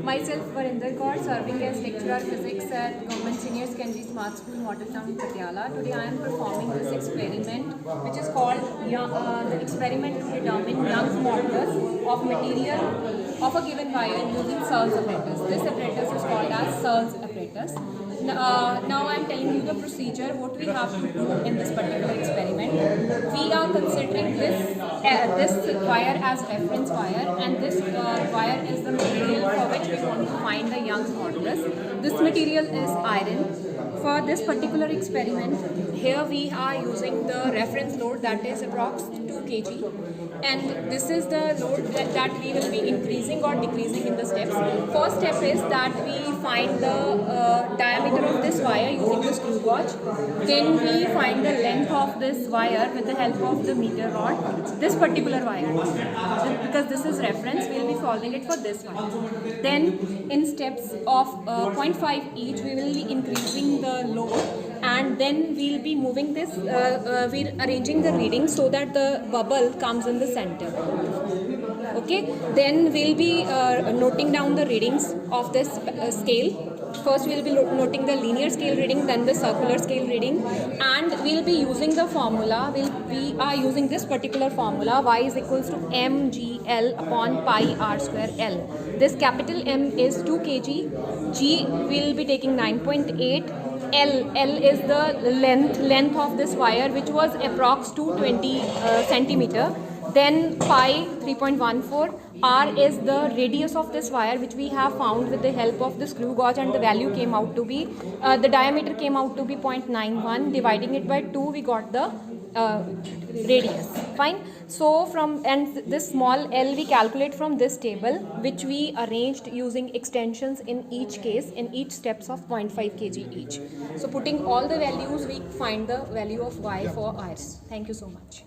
Myself, Varinder Kaur, serving as lecturer physics at Government Senior Secondary Smart School, Model Town, Patiala. Today I am performing this experiment, which is called the experiment to determine Young's modulus of material of a given wire using Searle's apparatus. This apparatus is called as Searle's apparatus. Now I am telling you the procedure, what we have to do in this particular experiment. We are considering this wire as reference wire, and this wire is the material for which we want to find the Young's modulus. This material is iron. For this particular experiment, here we are using the reference load, that is approx 2 kg, and this is the load that we will be increasing or decreasing in the steps. First step is that we find the diameter of this wire using the screw gauge. Then we find the length of this wire with the help of the meter rod. This particular wire, because this is reference, we will be solving it for this one. Then in steps of 0.5 each, we will be increasing the load, and then we'll be moving this, we're arranging the readings so that the bubble comes in the center. Okay, then we'll be noting down the readings of this scale. First we'll be noting the linear scale reading, then the circular scale reading, and we'll be using the formula. We are using this particular formula, y is equals to mgl upon pi r square L. This capital M is 2 kg, G will be taking 9.8, L is the length of this wire, which was approx 220 centimeter. Then pi 3.14, R is the radius of this wire, which we have found with the help of the screw gauge, and the value came out to be, the diameter came out to be 0.91. Dividing it by 2, we got the radius. Fine. So this small l we calculate from this table, which we arranged using extensions in each case, in each steps of 0.5 kg each. So putting all the values, we find the value of y for ours. Thank you so much.